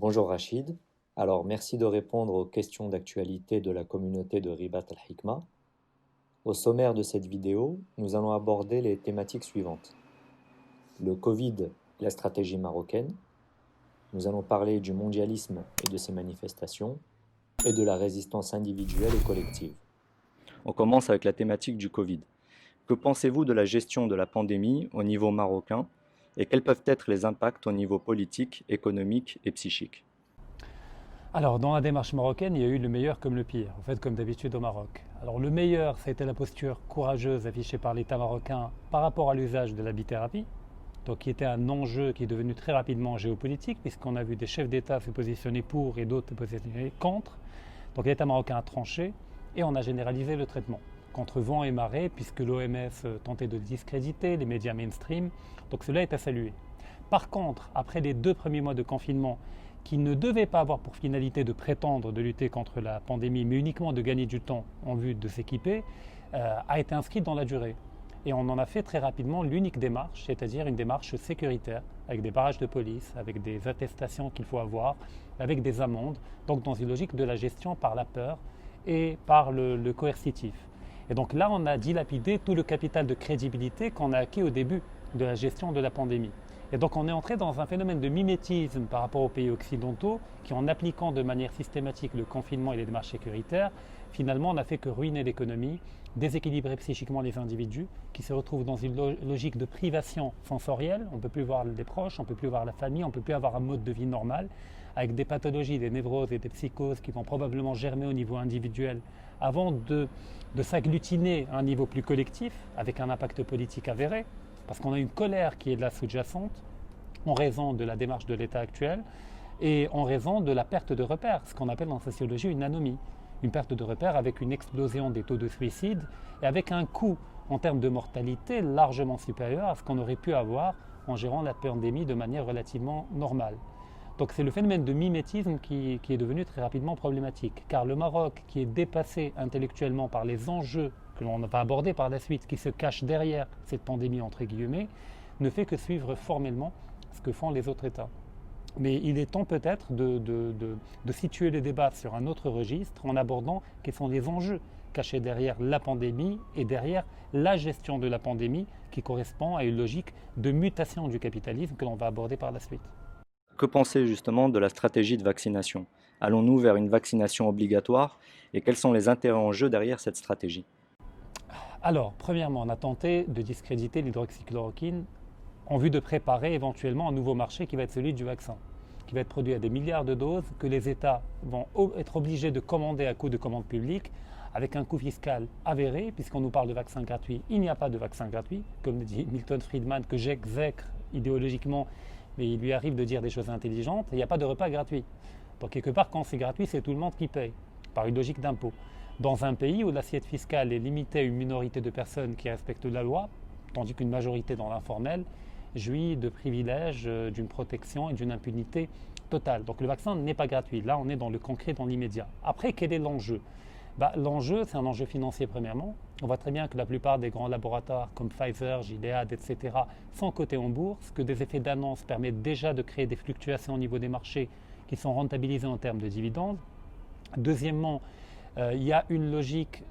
Bonjour Rachid. Alors, merci de répondre aux questions d'actualité de la communauté de Ribat al-Hikma. Au sommaire de cette vidéo, nous allons aborder les thématiques suivantes. Le Covid et la stratégie marocaine. Nous allons parler du mondialisme et de ses manifestations et de la résistance individuelle et collective. On commence avec la thématique du Covid. Que pensez-vous de la gestion de la pandémie au niveau marocain et quels peuvent être les impacts au niveau politique, économique et psychique? Alors, dans la démarche marocaine, il y a eu le meilleur comme le pire, en fait, comme d'habitude au Maroc. Alors, le meilleur, ça a été la posture courageuse affichée par l'État marocain par rapport à l'usage de la bithérapie, donc qui était un enjeu qui est devenu très rapidement géopolitique, puisqu'on a vu des chefs d'État se positionner pour et d'autres se positionner contre. Donc, l'État marocain a tranché et on a généralisé le traitement contre vent et marée, puisque l'OMS tentait de le discréditer, les médias mainstream. Donc, cela est à saluer. Par contre, après les 2 premiers mois de confinement, qui ne devait pas avoir pour finalité de prétendre de lutter contre la pandémie, mais uniquement de gagner du temps en vue de s'équiper, a été inscrite dans la durée. Et on en a fait très rapidement l'unique démarche, c'est-à-dire une démarche sécuritaire, avec des barrages de police, avec des attestations qu'il faut avoir, avec des amendes, donc dans une logique de la gestion par la peur et par le coercitif. Et donc là, on a dilapidé tout le capital de crédibilité qu'on a acquis au début de la gestion de la pandémie. Et donc on est entré dans un phénomène de mimétisme par rapport aux pays occidentaux qui, en appliquant de manière systématique le confinement et les démarches sécuritaires, finalement n'a fait que ruiner l'économie, déséquilibrer psychiquement les individus qui se retrouvent dans une logique de privation sensorielle. On ne peut plus voir les proches, on ne peut plus voir la famille, on ne peut plus avoir un mode de vie normal, avec des pathologies, des névroses et des psychoses qui vont probablement germer au niveau individuel avant de s'agglutiner à un niveau plus collectif, avec un impact politique avéré. Parce qu'on a une colère qui est là sous-jacente en raison de la démarche de l'État actuel et en raison de la perte de repères, ce qu'on appelle en sociologie une anomie. Une perte de repères avec une explosion des taux de suicide et avec un coût en termes de mortalité largement supérieur à ce qu'on aurait pu avoir en gérant la pandémie de manière relativement normale. Donc c'est le phénomène de mimétisme qui est devenu très rapidement problématique, car le Maroc, qui est dépassé intellectuellement par les enjeux que l'on va aborder par la suite, qui se cachent derrière cette pandémie entre guillemets, ne fait que suivre formellement ce que font les autres États. Mais il est temps peut-être de situer le débat sur un autre registre en abordant quels sont les enjeux cachés derrière la pandémie et derrière la gestion de la pandémie qui correspond à une logique de mutation du capitalisme que l'on va aborder par la suite. Que penser justement de la stratégie de vaccination? Allons-nous vers une vaccination obligatoire et quels sont les intérêts en jeu derrière cette stratégie? Alors, premièrement, on a tenté de discréditer l'hydroxychloroquine en vue de préparer éventuellement un nouveau marché qui va être celui du vaccin, qui va être produit à des milliards de doses, que les États vont être obligés de commander à coût de commande publique, avec un coût fiscal avéré, puisqu'on nous parle de vaccins gratuits. Il n'y a pas de vaccin gratuit, comme le dit Milton Friedman, que j'exècre idéologiquement, mais il lui arrive de dire des choses intelligentes. Il n'y a pas de repas gratuit. Donc quelque part, quand c'est gratuit, c'est tout le monde qui paye, par une logique d'impôt. Dans un pays où l'assiette fiscale est limitée à une minorité de personnes qui respectent la loi, tandis qu'une majorité dans l'informel jouit de privilèges, d'une protection et d'une impunité totale. Donc le vaccin n'est pas gratuit. Là, on est dans le concret, dans l'immédiat. Après, quel est l'enjeu? L'enjeu, c'est un enjeu financier premièrement. On voit très bien que la plupart des grands laboratoires comme Pfizer, Gilead, etc. sont cotés en bourse, que des effets d'annonce permettent déjà de créer des fluctuations au niveau des marchés qui sont rentabilisés en termes de dividendes. Deuxièmement, il y a une logique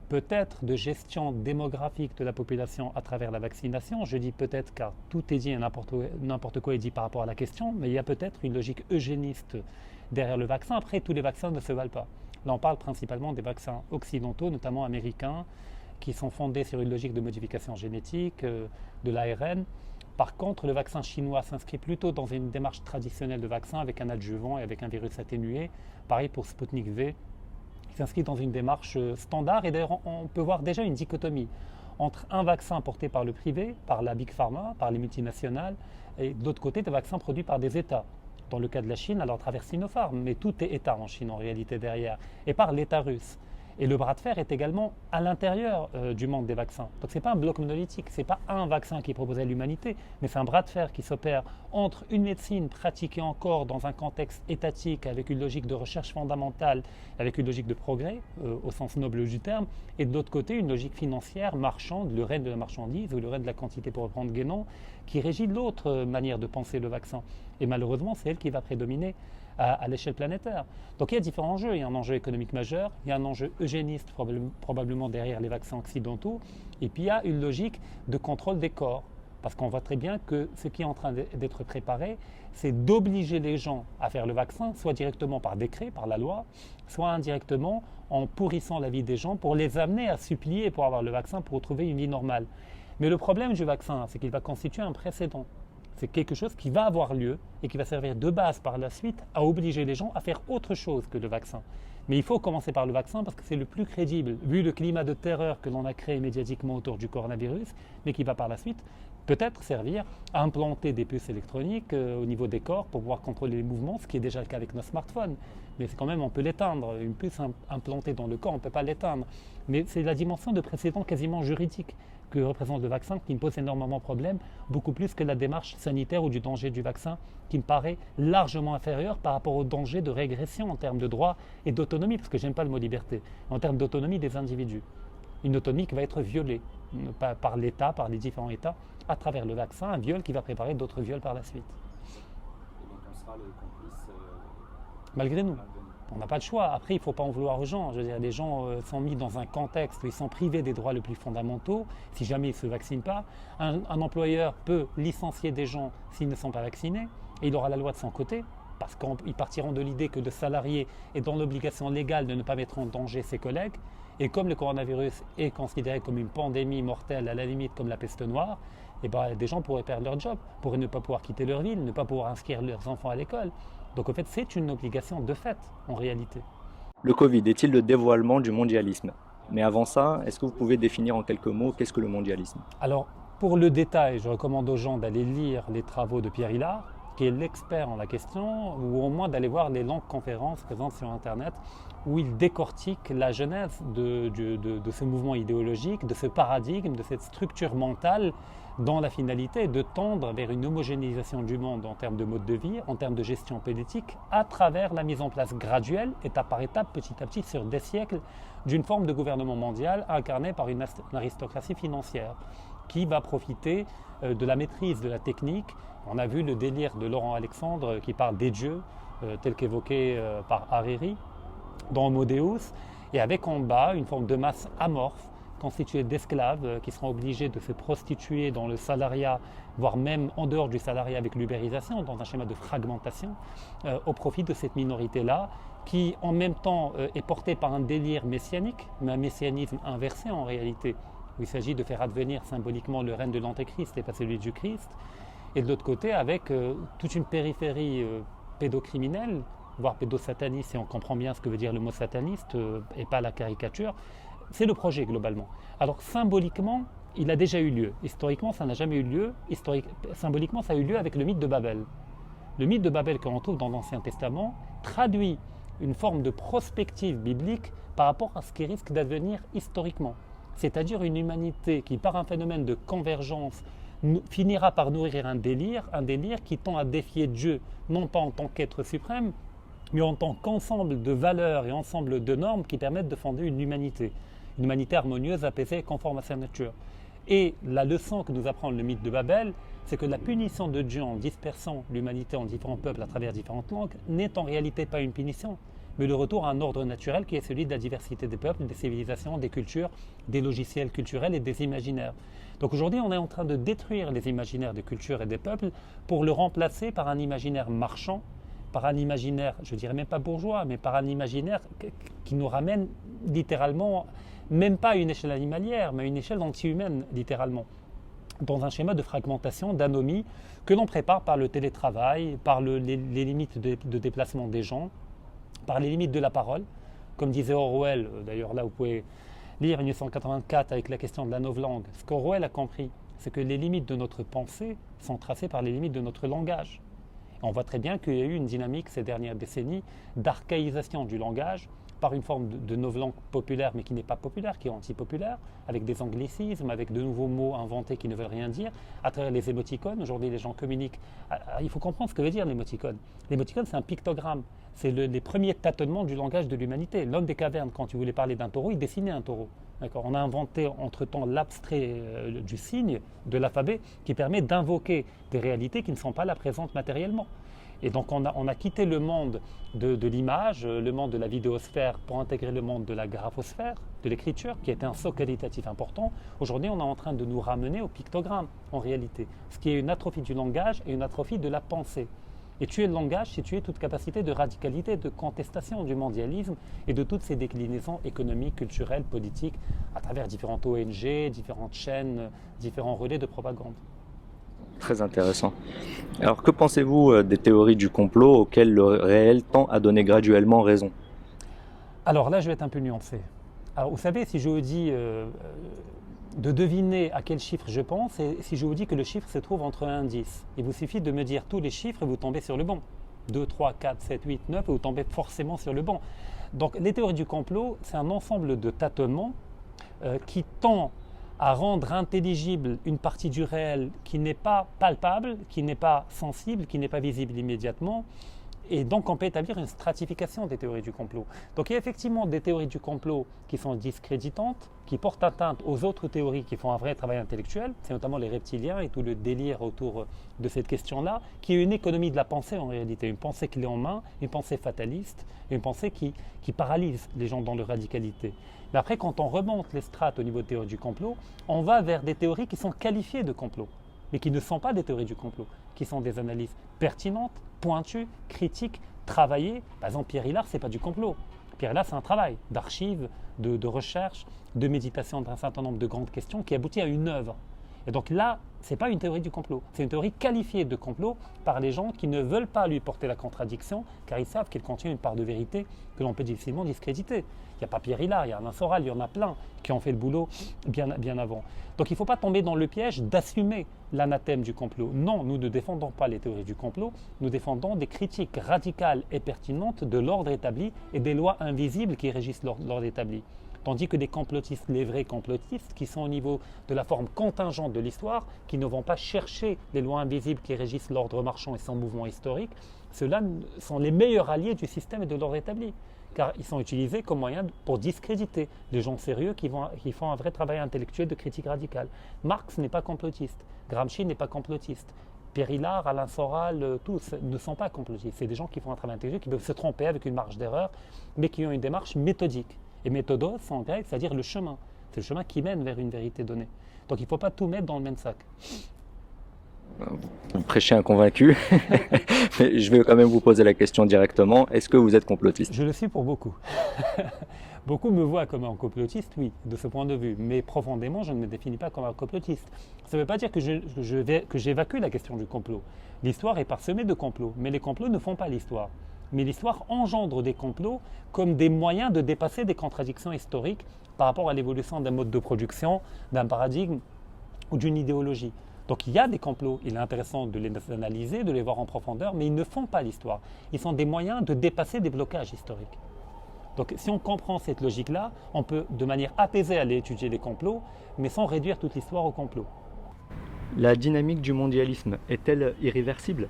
peut-être de gestion démographique de la population à travers la vaccination. Je dis peut-être car tout est dit et n'importe quoi est dit par rapport à la question, mais il y a peut-être une logique eugéniste derrière le vaccin. Après, tous les vaccins ne se valent pas. Là, on parle principalement des vaccins occidentaux, notamment américains, qui sont fondés sur une logique de modification génétique, de l'ARN. Par contre, le vaccin chinois s'inscrit plutôt dans une démarche traditionnelle de vaccin avec un adjuvant et avec un virus atténué. Pareil pour Sputnik V, qui s'inscrit dans une démarche standard. Et d'ailleurs, on peut voir déjà une dichotomie entre un vaccin porté par le privé, par la Big Pharma, par les multinationales, et de l'autre côté, des vaccins produits par des États. Dans le cas de la Chine, alors à travers Sinopharm, mais tout est État en Chine en réalité derrière, et par l'État russe. Et le bras de fer est également à l'intérieur du monde des vaccins. Donc ce n'est pas un bloc monolithique, ce n'est pas un vaccin qui est proposé à l'humanité, mais c'est un bras de fer qui s'opère entre une médecine pratiquée encore dans un contexte étatique avec une logique de recherche fondamentale, avec une logique de progrès au sens noble du terme, et de l'autre côté une logique financière marchande, le règne de la marchandise ou le règne de la quantité pour reprendre Guénon, qui régit l'autre manière de penser le vaccin. Et malheureusement, c'est elle qui va prédominer à l'échelle planétaire. Donc il y a différents enjeux. Il y a un enjeu économique majeur, il y a un enjeu eugéniste probablement derrière les vaccins occidentaux, et puis il y a une logique de contrôle des corps. Parce qu'on voit très bien que ce qui est en train d'être préparé, c'est d'obliger les gens à faire le vaccin, soit directement par décret, par la loi, soit indirectement en pourrissant la vie des gens pour les amener à supplier pour avoir le vaccin, pour retrouver une vie normale. Mais le problème du vaccin, c'est qu'il va constituer un précédent. C'est quelque chose qui va avoir lieu et qui va servir de base par la suite à obliger les gens à faire autre chose que le vaccin. Mais il faut commencer par le vaccin parce que c'est le plus crédible, vu le climat de terreur que l'on a créé médiatiquement autour du coronavirus, mais qui va par la suite peut-être servir à implanter des puces électroniques au niveau des corps pour pouvoir contrôler les mouvements, ce qui est déjà le cas avec nos smartphones. Mais c'est quand même, on peut l'éteindre. Une puce implantée dans le corps, on ne peut pas l'éteindre. Mais c'est la dimension de précédent quasiment juridique que représente le vaccin qui me pose énormément de problèmes, beaucoup plus que la démarche sanitaire ou du danger du vaccin qui me paraît largement inférieur par rapport au danger de régression en termes de droits et d'autonomie, parce que j'aime pas le mot liberté, en termes d'autonomie des individus. Une autonomie qui va être violée par l'État, par les différents États, à travers le vaccin, un viol qui va préparer d'autres viols par la suite. Et donc on sera le complice malgré nous. On n'a pas le choix. Après, il ne faut pas en vouloir aux gens. Je veux dire, les gens sont mis dans un contexte où ils sont privés des droits les plus fondamentaux si jamais ils ne se vaccinent pas. Un employeur peut licencier des gens s'ils ne sont pas vaccinés et il aura la loi de son côté parce qu'ils partiront de l'idée que le salarié est dans l'obligation légale de ne pas mettre en danger ses collègues. Et comme le coronavirus est considéré comme une pandémie mortelle, à la limite comme la peste noire, et des gens pourraient perdre leur job, pourraient ne pas pouvoir quitter leur ville, ne pas pouvoir inscrire leurs enfants à l'école. Donc en fait, c'est une obligation de fait, en réalité. Le Covid est-il le dévoilement du mondialisme? Mais avant ça, est-ce que vous pouvez définir en quelques mots qu'est-ce que le mondialisme? Alors, pour le détail, je recommande aux gens d'aller lire les travaux de Pierre Hillard, qui est l'expert en la question, ou au moins d'aller voir les longues conférences présentes sur Internet, où il décortique la genèse de ce mouvement idéologique, de ce paradigme, de cette structure mentale, dont la finalité est de tendre vers une homogénéisation du monde en termes de mode de vie, en termes de gestion politique, à travers la mise en place graduelle, étape par étape, petit à petit, sur des siècles, d'une forme de gouvernement mondial incarnée par une aristocratie financière, qui va profiter de la maîtrise de la technique. On a vu le délire de Laurent Alexandre qui parle des dieux, tel qu'évoqué par Hariri, dans Homo Deus, et avec en bas une forme de masse amorphe, constituée d'esclaves qui seront obligés de se prostituer dans le salariat, voire même en dehors du salariat avec l'ubérisation, dans un schéma de fragmentation, au profit de cette minorité-là, qui en même temps est portée par un délire messianique, mais un messianisme inversé en réalité, où il s'agit de faire advenir symboliquement le règne de l'Antéchrist et pas celui du Christ, et de l'autre côté avec toute une périphérie pédocriminelle, voire pédosataniste, si on comprend bien ce que veut dire le mot sataniste et pas la caricature. C'est le projet globalement. Alors symboliquement, il a déjà eu lieu. Historiquement, ça n'a jamais eu lieu. Symboliquement, ça a eu lieu avec le mythe de Babel. Le mythe de Babel que l'on trouve dans l'Ancien Testament traduit une forme de prospective biblique par rapport à ce qui risque d'advenir historiquement. C'est-à-dire une humanité qui, par un phénomène de convergence, finira par nourrir un délire qui tend à défier Dieu, non pas en tant qu'être suprême, mais en tant qu'ensemble de valeurs et ensemble de normes qui permettent de fonder une humanité harmonieuse, apaisée, conforme à sa nature. Et la leçon que nous apprend le mythe de Babel, c'est que la punition de Dieu en dispersant l'humanité en différents peuples à travers différentes langues n'est en réalité pas une punition, mais le retour à un ordre naturel qui est celui de la diversité des peuples, des civilisations, des cultures, des logiciels culturels et des imaginaires. Donc aujourd'hui, on est en train de détruire les imaginaires des cultures et des peuples pour le remplacer par un imaginaire marchand, par un imaginaire, je ne dirais même pas bourgeois, mais par un imaginaire qui nous ramène littéralement, même pas à une échelle animalière, mais à une échelle anti-humaine, littéralement, dans un schéma de fragmentation, d'anomie, que l'on prépare par le télétravail, par les limites de déplacement des gens, par les limites de la parole. Comme disait Orwell, d'ailleurs là vous pouvez lire 1984 avec la question de la novlangue, ce qu'Orwell a compris, c'est que les limites de notre pensée sont tracées par les limites de notre langage. On voit très bien qu'il y a eu une dynamique ces dernières décennies d'archaïsation du langage par une forme de novlangue populaire, mais qui n'est pas populaire, qui est antipopulaire, avec des anglicismes, avec de nouveaux mots inventés qui ne veulent rien dire, à travers les émoticônes. Aujourd'hui, les gens communiquent. Il faut comprendre ce que veut dire l'émoticône. L'émoticône, c'est un pictogramme. C'est les premiers tâtonnements du langage de l'humanité. L'homme des cavernes, quand il voulait parler d'un taureau, il dessinait un taureau. D'accord. On a inventé entre-temps l'abstrait du signe, de l'alphabet, qui permet d'invoquer des réalités qui ne sont pas là présentes matériellement. Et donc on a quitté le monde de l'image, le monde de la vidéosphère pour intégrer le monde de la graphosphère, de l'écriture, qui était un saut qualitatif important. Aujourd'hui, on est en train de nous ramener au pictogramme, en réalité, ce qui est une atrophie du langage et une atrophie de la pensée. Et tuer le langage, c'est tuer toute capacité de radicalité, de contestation du mondialisme et de toutes ses déclinaisons économiques, culturelles, politiques, à travers différentes ONG, différentes chaînes, différents relais de propagande. Très intéressant. Alors, que pensez-vous des théories du complot auxquelles le réel tend à donner graduellement raison? Alors là, je vais être un peu nuancé. Alors, vous savez, si je vous dis de deviner à quel chiffre je pense, et si je vous dis que le chiffre se trouve entre 1 et 10, il vous suffit de me dire tous les chiffres et vous tombez sur le bon. 2, 3, 4, 7, 8, 9, et vous tombez forcément sur le bon. Donc, les théories du complot, c'est un ensemble de tâtonnements qui tend à rendre intelligible une partie du réel qui n'est pas palpable, qui n'est pas sensible, qui n'est pas visible immédiatement. Et donc on peut établir une stratification des théories du complot. Donc il y a effectivement des théories du complot qui sont discréditantes, qui portent atteinte aux autres théories qui font un vrai travail intellectuel, c'est notamment les reptiliens et tout le délire autour de cette question-là, qui est une économie de la pensée en réalité, une pensée clé en main, une pensée fataliste, une pensée qui paralyse les gens dans leur radicalité. Mais après, quand on remonte les strates au niveau de théories du complot, on va vers des théories qui sont qualifiées de complot, mais qui ne sont pas des théories du complot, qui sont des analyses pertinentes, pointues, critiques, travaillées. Par exemple, Pierre Hillard, ce n'est pas du complot. Pierre Hillard, c'est un travail d'archives, de recherche, de méditation d'un certain nombre de grandes questions qui aboutit à une œuvre. Et donc là, ce n'est pas une théorie du complot, c'est une théorie qualifiée de complot par les gens qui ne veulent pas lui porter la contradiction, car ils savent qu'elle contient une part de vérité que l'on peut difficilement discréditer. Il n'y a pas Pierre Hillard, il y a Alain Soral, il y en a plein qui ont fait le boulot bien avant. Donc il ne faut pas tomber dans le piège d'assumer l'anathème du complot. Non, nous ne défendons pas les théories du complot, nous défendons des critiques radicales et pertinentes de l'ordre établi et des lois invisibles qui régissent l'ordre établi. Tandis que des complotistes, les vrais complotistes, qui sont au niveau de la forme contingente de l'histoire, qui ne vont pas chercher les lois invisibles qui régissent l'ordre marchand et son mouvement historique, ceux-là sont les meilleurs alliés du système et de l'ordre établi. Car ils sont utilisés comme moyen pour discréditer les gens sérieux qui font un vrai travail intellectuel de critique radicale. Marx n'est pas complotiste, Gramsci n'est pas complotiste, Pierre Hillard, Alain Soral, tous ne sont pas complotistes. C'est des gens qui font un travail intellectuel, qui peuvent se tromper avec une marge d'erreur, mais qui ont une démarche méthodique. Et méthodos en grec, c'est-à-dire le chemin. C'est le chemin qui mène vers une vérité donnée. Donc il ne faut pas tout mettre dans le même sac. Vous prêchez un convaincu, mais je vais quand même vous poser la question directement. Est-ce que vous êtes complotiste? Je le suis pour beaucoup. Beaucoup me voient comme un complotiste, oui, de ce point de vue. Mais profondément, je ne me définis pas comme un complotiste. Ça ne veut pas dire que j'évacue la question du complot. L'histoire est parsemée de complots, mais les complots ne font pas l'histoire. Mais l'histoire engendre des complots comme des moyens de dépasser des contradictions historiques par rapport à l'évolution d'un mode de production, d'un paradigme ou d'une idéologie. Donc il y a des complots, il est intéressant de les analyser, de les voir en profondeur, mais ils ne font pas l'histoire. Ils sont des moyens de dépasser des blocages historiques. Donc si on comprend cette logique-là, on peut de manière apaisée aller étudier les complots, mais sans réduire toute l'histoire au complot. La dynamique du mondialisme est-elle irréversible?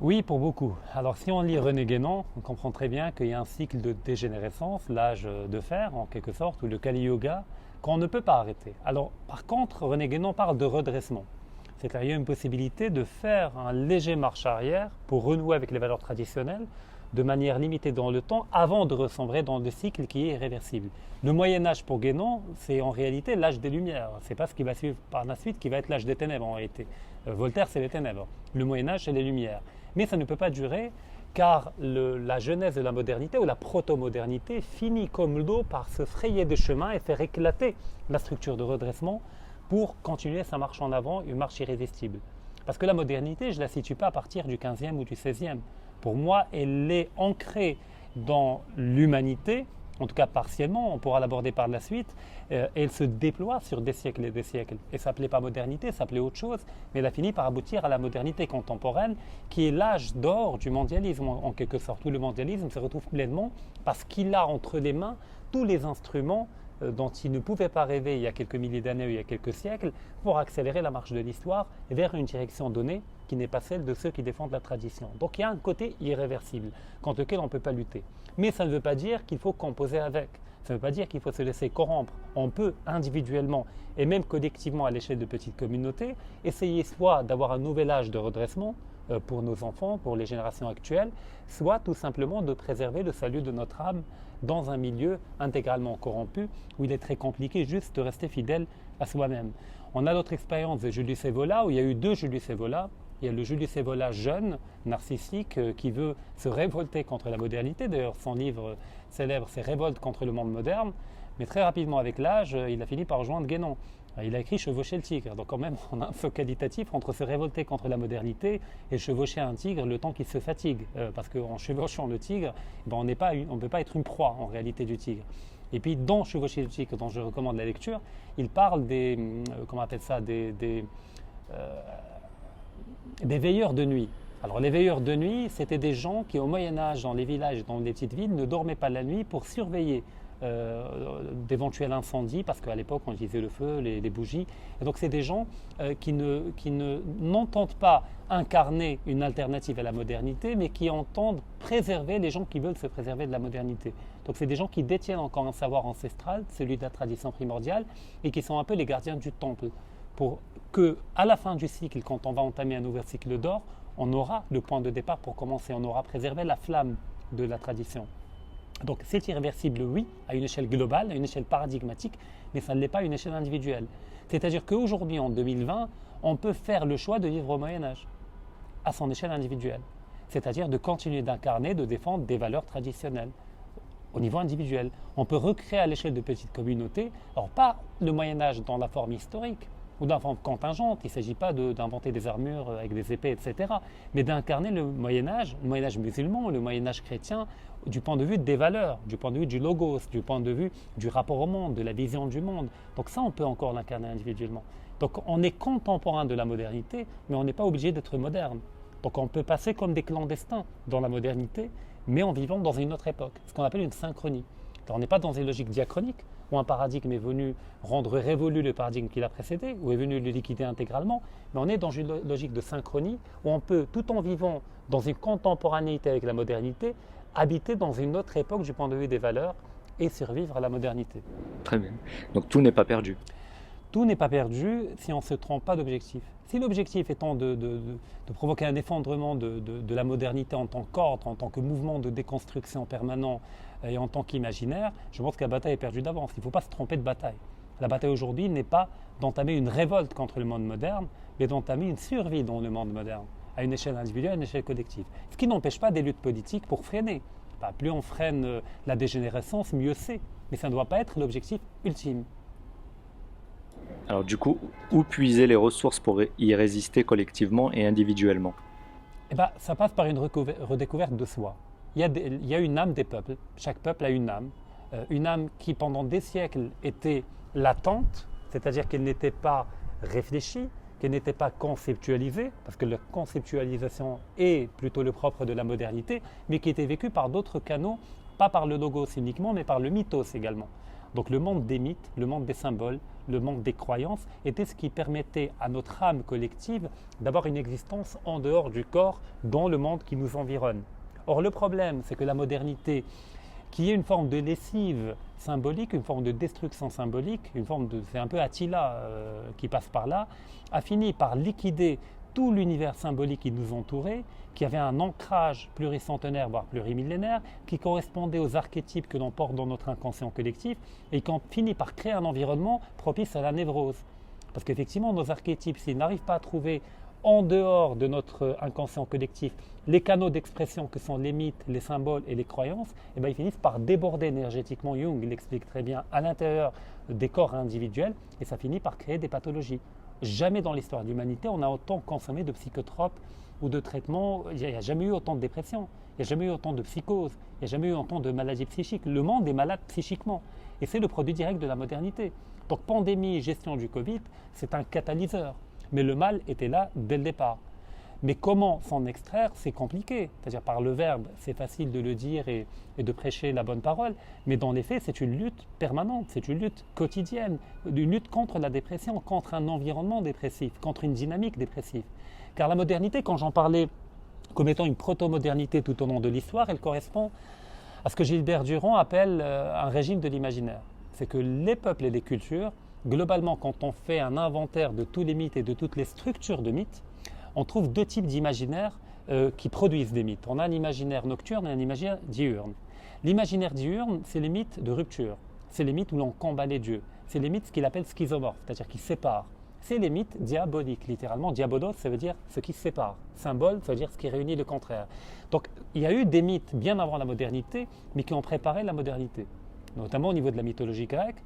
Oui, pour beaucoup. Alors si on lit René Guénon, on comprend très bien qu'il y a un cycle de dégénérescence, l'âge de fer en quelque sorte, ou le Kali Yuga, qu'on ne peut pas arrêter. Alors par contre, René Guénon parle de redressement. C'est-à-dire qu'il y a une possibilité de faire un léger marche arrière pour renouer avec les valeurs traditionnelles de manière limitée dans le temps avant de ressombrer dans le cycle qui est irréversible. Le Moyen-Âge pour Guénon, c'est en réalité l'âge des Lumières. Ce n'est pas ce qui va suivre par la suite qui va être l'âge des ténèbres en réalité. Voltaire, c'est les ténèbres. Le Moyen-Âge, c'est les Lumières. Mais ça ne peut pas durer car la genèse de la modernité ou la proto-modernité finit comme l'eau par se frayer des chemins et faire éclater la structure de redressement pour continuer sa marche en avant, une marche irrésistible. Parce que la modernité, je ne la situe pas à partir du 15e ou du 16e. Pour moi, elle est ancrée dans l'humanité, en tout cas partiellement, on pourra l'aborder par la suite, elle se déploie sur des siècles et des siècles. Et ça s'appelait pas modernité, ça s'appelait autre chose, mais elle a fini par aboutir à la modernité contemporaine, qui est l'âge d'or du mondialisme en quelque sorte, où le mondialisme se retrouve pleinement parce qu'il a entre les mains tous les instruments dont il ne pouvait pas rêver il y a quelques milliers d'années ou il y a quelques siècles pour accélérer la marche de l'histoire vers une direction donnée qui n'est pas celle de ceux qui défendent la tradition. Donc il y a un côté irréversible contre lequel on ne peut pas lutter. Mais ça ne veut pas dire qu'il faut composer avec. Ça ne veut pas dire qu'il faut se laisser corrompre. On peut individuellement et même collectivement à l'échelle de petites communautés essayer soit d'avoir un nouvel âge de redressement pour nos enfants, pour les générations actuelles, soit tout simplement de préserver le salut de notre âme dans un milieu intégralement corrompu où il est très compliqué juste de rester fidèle à soi-même. On a notre expérience de Julius Evola où il y a eu deux Julius Evola. Il y a le Julius Evola jeune, narcissique, qui veut se révolter contre la modernité. D'ailleurs, son livre célèbre, c'est Révolte contre le monde moderne. Mais très rapidement, avec l'âge, il a fini par rejoindre Guénon. Il a écrit Chevaucher le tigre. Donc quand même, on a un saut qualitatif entre se révolter contre la modernité et chevaucher un tigre le temps qu'il se fatigue. Parce qu'en chevauchant le tigre, on ne peut pas être une proie en réalité du tigre. Et puis dans Chevaucher le tigre, dont je recommande la lecture, il parle des veilleurs de nuit. Alors les veilleurs de nuit, c'était des gens qui au Moyen-Âge, dans les villages, dans les petites villes, ne dormaient pas la nuit pour surveiller d'éventuels incendies, parce qu'à l'époque on utilisait le feu, les bougies. Et donc c'est des gens qui n'entendent pas incarner une alternative à la modernité, mais qui entendent préserver les gens qui veulent se préserver de la modernité. Donc c'est des gens qui détiennent encore un savoir ancestral, celui de la tradition primordiale, et qui sont un peu les gardiens du temple, pour que à la fin du cycle, quand on va entamer un nouveau cycle d'or, on aura le point de départ pour commencer, on aura préservé la flamme de la tradition. Donc c'est irréversible, oui, à une échelle globale, à une échelle paradigmatique, mais ça ne l'est pas à une échelle individuelle. C'est-à-dire qu'aujourd'hui, en 2020, on peut faire le choix de vivre au Moyen-Âge, à son échelle individuelle. C'est-à-dire de continuer d'incarner, de défendre des valeurs traditionnelles au niveau individuel. On peut recréer à l'échelle de petites communautés, alors pas le Moyen-Âge dans la forme historique, ou d'un forme contingente, il ne s'agit pas d'inventer des armures avec des épées, etc., mais d'incarner le Moyen-Âge musulman, le Moyen-Âge chrétien, du point de vue des valeurs, du point de vue du logos, du point de vue du rapport au monde, de la vision du monde. Donc ça, on peut encore l'incarner individuellement. Donc on est contemporain de la modernité, mais on n'est pas obligé d'être moderne. Donc on peut passer comme des clandestins dans la modernité, mais en vivant dans une autre époque, ce qu'on appelle une synchronie. Alors on n'est pas dans une logique diachronique, où un paradigme est venu rendre révolu le paradigme qui l'a précédé, ou est venu le liquider intégralement, mais on est dans une logique de synchronie, où on peut, tout en vivant dans une contemporanéité avec la modernité, habiter dans une autre époque du point de vue des valeurs et survivre à la modernité. Très bien. Donc tout n'est pas perdu. Tout n'est pas perdu si on ne se trompe pas d'objectif. Si l'objectif étant de provoquer un effondrement de la modernité en tant qu'ordre, en tant que mouvement de déconstruction permanent et en tant qu'imaginaire, je pense que la bataille est perdue d'avance. Il ne faut pas se tromper de bataille. La bataille aujourd'hui n'est pas d'entamer une révolte contre le monde moderne, mais d'entamer une survie dans le monde moderne, à une échelle individuelle, à une échelle collective. Ce qui n'empêche pas des luttes politiques pour freiner. Plus on freine la dégénérescence, mieux c'est. Mais ça ne doit pas être l'objectif ultime. Alors du coup, où puiser les ressources pour y résister collectivement et individuellement? Ça passe par une redécouverte de soi. Il y a une âme des peuples. Chaque peuple a une âme qui pendant des siècles était latente, c'est-à-dire qu'elle n'était pas réfléchie, qu'elle n'était pas conceptualisée, parce que la conceptualisation est plutôt le propre de la modernité, mais qui était vécue par d'autres canaux, pas par le logos uniquement, mais par le mythos également. Donc le monde des mythes, le monde des symboles, le monde des croyances était ce qui permettait à notre âme collective d'avoir une existence en dehors du corps dans le monde qui nous environne. Or le problème, c'est que la modernité, qui est une forme de lessive symbolique, une forme de destruction symbolique, c'est un peu Attila qui passe par là, a fini par liquider tout l'univers symbolique qui nous entourait, qui avait un ancrage pluricentenaire, voire plurimillénaire, qui correspondait aux archétypes que l'on porte dans notre inconscient collectif, et qui ont fini par créer un environnement propice à la névrose. Parce qu'effectivement, nos archétypes, s'ils n'arrivent pas à trouver en dehors de notre inconscient collectif les canaux d'expression que sont les mythes, les symboles et les croyances, ils finissent par déborder énergétiquement, Jung l'explique très bien, à l'intérieur des corps individuels, et ça finit par créer des pathologies. Jamais dans l'histoire de l'humanité, on a autant consommé de psychotropes ou de traitements. Il n'y a jamais eu autant de dépression, il n'y a jamais eu autant de psychose, il n'y a jamais eu autant de maladies psychiques. Le monde est malade psychiquement. Et c'est le produit direct de la modernité. Donc pandémie et gestion du Covid, c'est un catalyseur. Mais le mal était là dès le départ. Mais comment s'en extraire, c'est compliqué. C'est-à-dire par le verbe, c'est facile de le dire et de prêcher la bonne parole. Mais dans les faits, c'est une lutte permanente, c'est une lutte quotidienne, une lutte contre la dépression, contre un environnement dépressif, contre une dynamique dépressive. Car la modernité, quand j'en parlais comme étant une proto-modernité tout au long de l'histoire, elle correspond à ce que Gilbert Durand appelle un régime de l'imaginaire. C'est que les peuples et les cultures, globalement, quand on fait un inventaire de tous les mythes et de toutes les structures de mythes, on trouve deux types d'imaginaires qui produisent des mythes. On a un imaginaire nocturne et un imaginaire diurne. L'imaginaire diurne, c'est les mythes de rupture. C'est les mythes où l'on combat les dieux. C'est les mythes ce qu'il appelle schizomorphes, c'est-à-dire qui séparent. C'est les mythes diaboliques, littéralement. Diabolos, ça veut dire ce qui sépare. Symbole, ça veut dire ce qui réunit le contraire. Donc, il y a eu des mythes bien avant la modernité, mais qui ont préparé la modernité. Notamment au niveau de la mythologie grecque,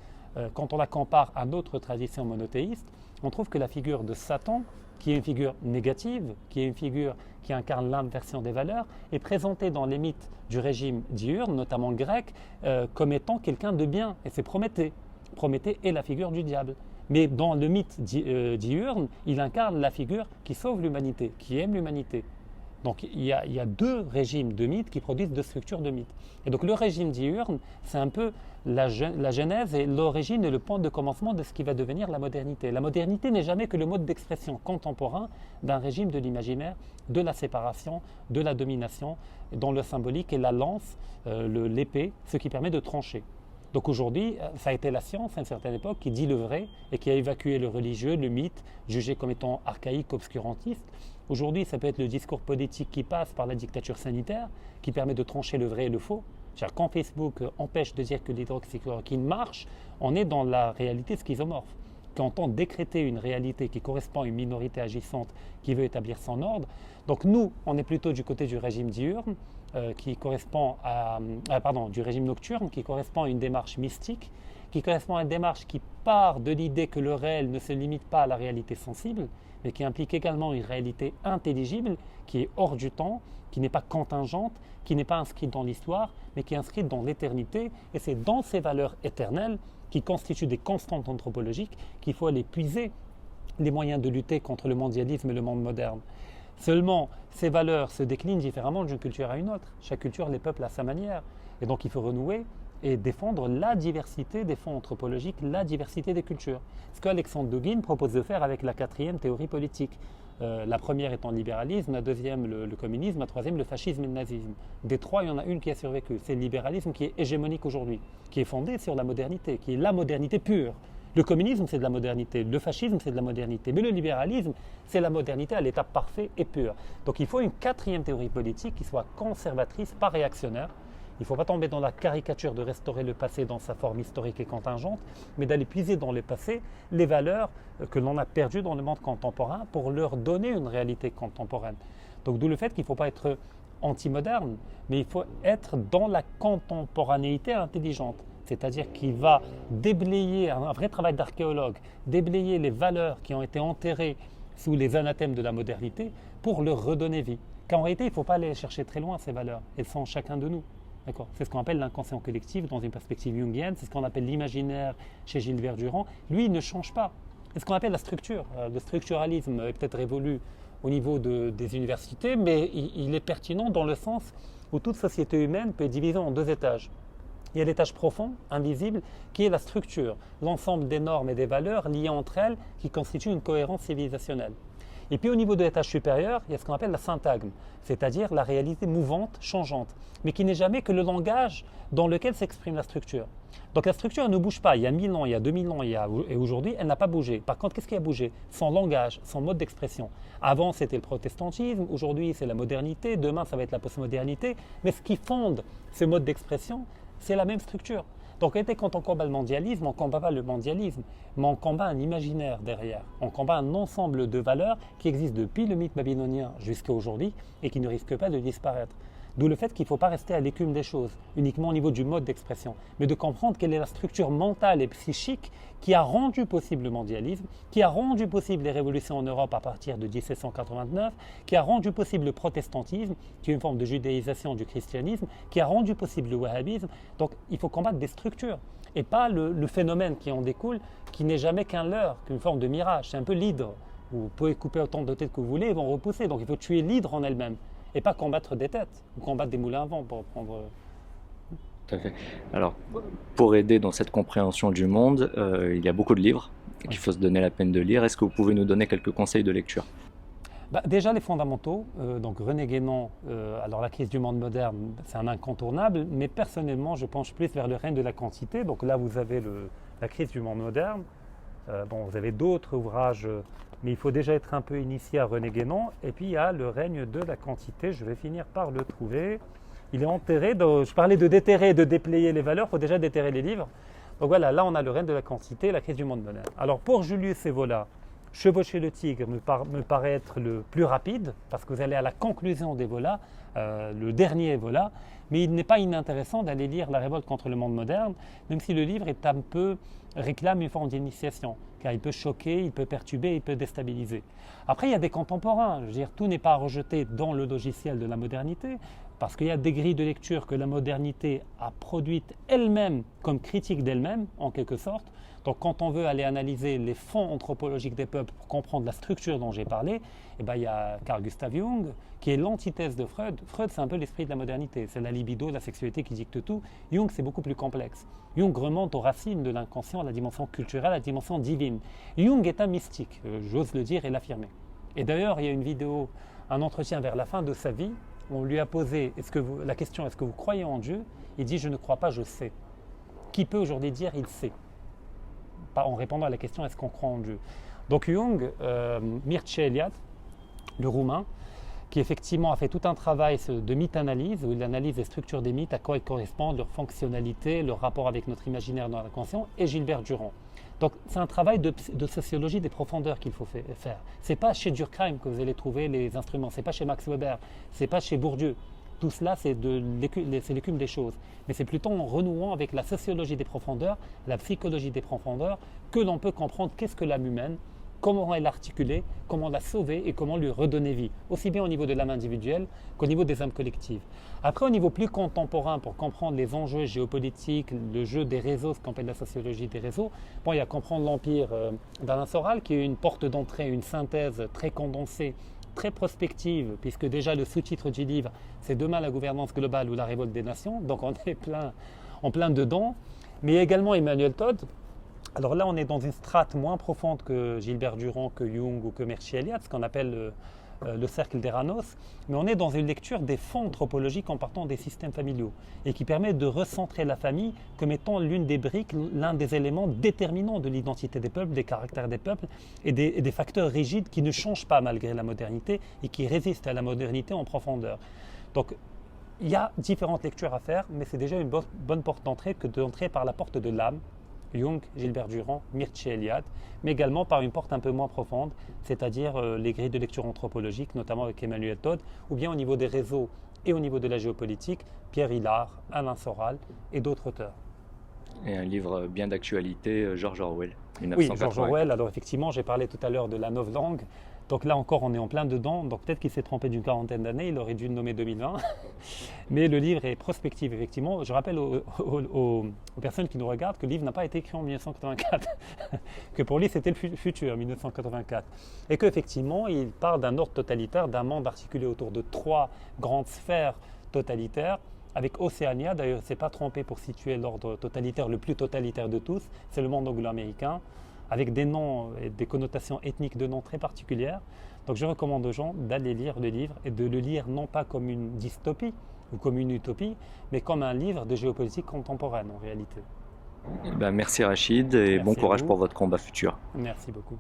quand on la compare à d'autres traditions monothéistes, on trouve que la figure de Satan, qui est une figure négative, qui est une figure qui incarne l'inversion des valeurs, est présentée dans les mythes du régime diurne, notamment grec, comme étant quelqu'un de bien. Et c'est Prométhée. Prométhée est la figure du diable. Mais dans le mythe diurne, il incarne la figure qui sauve l'humanité, qui aime l'humanité. Donc il y a deux régimes de mythes qui produisent deux structures de mythes. Et donc le régime diurne, c'est un peu la genèse et l'origine et le point de commencement de ce qui va devenir la modernité. La modernité n'est jamais que le mode d'expression contemporain d'un régime de l'imaginaire, de la séparation, de la domination, dont le symbolique est la lance, l'épée, ce qui permet de trancher. Donc aujourd'hui, ça a été la science à une certaine époque qui dit le vrai et qui a évacué le religieux, le mythe, jugé comme étant archaïque, obscurantiste. Aujourd'hui, ça peut être le discours politique qui passe par la dictature sanitaire, qui permet de trancher le vrai et le faux. C'est-à-dire quand Facebook empêche de dire que l'hydroxychloroquine marche, on est dans la réalité schizomorphe. Quand on décréter une réalité qui correspond à une minorité agissante qui veut établir son ordre. Donc nous, on est plutôt du côté du régime diurne, qui correspond du régime nocturne, qui correspond à une démarche mystique, qui correspond à une démarche qui part de l'idée que le réel ne se limite pas à la réalité sensible, mais qui implique également une réalité intelligible, qui est hors du temps, qui n'est pas contingente, qui n'est pas inscrite dans l'histoire, mais qui est inscrite dans l'éternité, et c'est dans ces valeurs éternelles, qui constituent des constantes anthropologiques, qu'il faut aller puiser les moyens de lutter contre le mondialisme et le monde moderne. Seulement, ces valeurs se déclinent différemment d'une culture à une autre. Chaque culture, les peuples à sa manière. Et donc, il faut renouer et défendre la diversité des fonds anthropologiques, la diversité des cultures. Ce qu'Alexandre Dugin propose de faire avec la quatrième théorie politique. La première étant le libéralisme, la deuxième le communisme, la troisième le fascisme et le nazisme. Des trois, il y en a une qui a survécu. C'est le libéralisme qui est hégémonique aujourd'hui, qui est fondé sur la modernité, qui est la modernité pure. Le communisme, c'est de la modernité. Le fascisme, c'est de la modernité. Mais le libéralisme, c'est la modernité à l'état parfait et pur. Donc il faut une quatrième théorie politique qui soit conservatrice, pas réactionnaire. Il ne faut pas tomber dans la caricature de restaurer le passé dans sa forme historique et contingente, mais d'aller puiser dans le passé les valeurs que l'on a perdues dans le monde contemporain pour leur donner une réalité contemporaine. Donc d'où le fait qu'il ne faut pas être anti-moderne, mais il faut être dans la contemporanéité intelligente. C'est-à-dire qu'il va déblayer, un vrai travail d'archéologue, déblayer les valeurs qui ont été enterrées sous les anathèmes de la modernité pour leur redonner vie. Car en réalité, il ne faut pas aller chercher très loin ces valeurs, elles sont en chacun de nous. D'accord. C'est ce qu'on appelle l'inconscient collectif dans une perspective jungienne, c'est ce qu'on appelle l'imaginaire chez Gilbert Durand. Lui, il ne change pas. C'est ce qu'on appelle la structure. Le structuralisme est peut-être révolu au niveau des universités, mais il est pertinent dans le sens où toute société humaine peut être divisée en deux étages. Il y a l'étage profond, invisible, qui est la structure, l'ensemble des normes et des valeurs liées entre elles qui constituent une cohérence civilisationnelle. Et puis au niveau de l'étage supérieur, il y a ce qu'on appelle la syntagme, c'est-à-dire la réalité mouvante, changeante, mais qui n'est jamais que le langage dans lequel s'exprime la structure. Donc la structure elle ne bouge pas, il y a 1000 ans, il y a 2000 ans, et aujourd'hui, elle n'a pas bougé. Par contre, qu'est-ce qui a bougé? Son langage, son mode d'expression. Avant, c'était le protestantisme, aujourd'hui, c'est la modernité, demain, ça va être la postmodernité, mais ce qui fonde ce mode d'expression, c'est la même structure. Donc quand on combat le mondialisme, on ne combat pas le mondialisme, mais on combat un imaginaire derrière. On combat un ensemble de valeurs qui existent depuis le mythe babylonien jusqu'à aujourd'hui et qui ne risquent pas de disparaître. D'où le fait qu'il ne faut pas rester à l'écume des choses, uniquement au niveau du mode d'expression, mais de comprendre quelle est la structure mentale et psychique qui a rendu possible le mondialisme, qui a rendu possible les révolutions en Europe à partir de 1789, qui a rendu possible le protestantisme, qui est une forme de judéisation du christianisme, qui a rendu possible le wahhabisme. Donc il faut combattre des structures et pas le phénomène qui en découle, qui n'est jamais qu'un leurre, qu'une forme de mirage. C'est un peu l'hydre. Vous pouvez couper autant de têtes que vous voulez, ils vont repousser. Donc il faut tuer l'hydre en elle-même et pas combattre des têtes ou combattre des moulins à vent pour prendre... Tout à fait. Alors, pour aider dans cette compréhension du monde, il y a beaucoup de livres qu'il faut se donner la peine de lire. Est-ce que vous pouvez nous donner quelques conseils de lecture? Déjà les fondamentaux, donc René Guénon, alors la crise du monde moderne, c'est un incontournable, mais personnellement je penche plus vers le règne de la quantité. Donc là vous avez la crise du monde moderne, bon, vous avez d'autres ouvrages, mais il faut déjà être un peu initié à René Guénon, et puis il y a le règne de la quantité, je vais finir par le trouver. Il est enterré, je parlais de déterrer et de déplayer les valeurs, il faut déjà déterrer les livres. Donc voilà, là on a le règne de la quantité, la crise du monde moderne. Alors pour Julius Evola, chevaucher le tigre me paraît être le plus rapide, parce que vous allez à la conclusion d'Evola, le dernier Evola, mais il n'est pas inintéressant d'aller lire La révolte contre le monde moderne, même si le livre est un peu, réclame une forme d'initiation, car il peut choquer, il peut perturber, il peut déstabiliser. Après, il y a des contemporains, je veux dire, tout n'est pas à rejeter dans le logiciel de la modernité, parce qu'il y a des grilles de lecture que la modernité a produites elle-même comme critique d'elle-même, en quelque sorte. Donc quand on veut aller analyser les fonds anthropologiques des peuples pour comprendre la structure dont j'ai parlé, eh ben, il y a Carl Gustav Jung, qui est l'antithèse de Freud. Freud, c'est un peu l'esprit de la modernité, c'est la libido, la sexualité qui dicte tout. Jung, c'est beaucoup plus complexe. Jung remonte aux racines de l'inconscient, à la dimension culturelle, à la dimension divine. Jung est un mystique, j'ose le dire et l'affirmer. Et d'ailleurs, il y a une vidéo, un entretien vers la fin de sa vie, on lui a posé la question « Est-ce que vous croyez en Dieu ?» Il dit « Je ne crois pas, je sais ». Qui peut aujourd'hui dire « Il sait ?» Pas en répondant à la question « Est-ce qu'on croit en Dieu ?» Donc Jung, Mircea Eliade, le roumain, qui effectivement a fait tout un travail de mythe-analyse, où il analyse les structures des mythes, à quoi ils correspondent, leur fonctionnalité, leur rapport avec notre imaginaire dans l'inconscient, et Gilbert Durand. Donc c'est un travail de sociologie des profondeurs qu'il faut faire. Ce n'est pas chez Durkheim que vous allez trouver les instruments, ce n'est pas chez Max Weber, ce n'est pas chez Bourdieu. Tout cela, c'est l'écume des choses. Mais c'est plutôt en renouant avec la sociologie des profondeurs, la psychologie des profondeurs, que l'on peut comprendre qu'est-ce que l'âme humaine, comment elle l'articuler, comment la sauver et comment lui redonner vie, aussi bien au niveau de l'âme individuelle qu'au niveau des âmes collectives. Après, au niveau plus contemporain, pour comprendre les enjeux géopolitiques, le jeu des réseaux, ce qu'on appelle la sociologie des réseaux, bon, il y a comprendre l'empire d'Alain Soral, qui est une porte d'entrée, une synthèse très condensée, très prospective, puisque déjà le sous-titre du livre, c'est Demain la gouvernance globale ou la révolte des nations, donc on est en plein dedans, mais également Emmanuel Todd. Alors là, on est dans une strate moins profonde que Gilbert Durand, que Jung ou que Mircea Eliade, ce qu'on appelle le cercle d'Eranos, mais on est dans une lecture des fonds anthropologiques en partant des systèmes familiaux et qui permet de recentrer la famille comme étant l'une des briques, l'un des éléments déterminants de l'identité des peuples, des caractères des peuples et des facteurs rigides qui ne changent pas malgré la modernité et qui résistent à la modernité en profondeur. Donc, il y a différentes lectures à faire, mais c'est déjà une bonne porte d'entrée que d'entrer par la porte de l'âme, Jung, Gilbert Durand, Mircea Eliade, mais également par une porte un peu moins profonde, c'est-à-dire les grilles de lecture anthropologique, notamment avec Emmanuel Todd, ou bien au niveau des réseaux et au niveau de la géopolitique, Pierre Hillard, Alain Soral et d'autres auteurs. Et un livre bien d'actualité, George Orwell, 1984. Oui, George Orwell, alors effectivement, j'ai parlé tout à l'heure de la novlangue, donc là encore, on est en plein dedans, donc peut-être qu'il s'est trompé d'une quarantaine d'années, il aurait dû le nommer 2020, mais le livre est prospectif, effectivement. Je rappelle aux personnes qui nous regardent que le livre n'a pas été écrit en 1984, que pour lui c'était le futur, 1984, et qu'effectivement, il parle d'un ordre totalitaire, d'un monde articulé autour de 3 grandes sphères totalitaires, avec Océania, d'ailleurs, il ne s'est pas trompé pour situer l'ordre totalitaire, le plus totalitaire de tous, c'est le monde anglo-américain, avec des noms et des connotations ethniques de noms très particulières. Donc je recommande aux gens d'aller lire le livre et de le lire non pas comme une dystopie ou comme une utopie, mais comme un livre de géopolitique contemporaine en réalité. Merci Rachid et Merci bon courage à vous. pour votre combat futur. Merci beaucoup.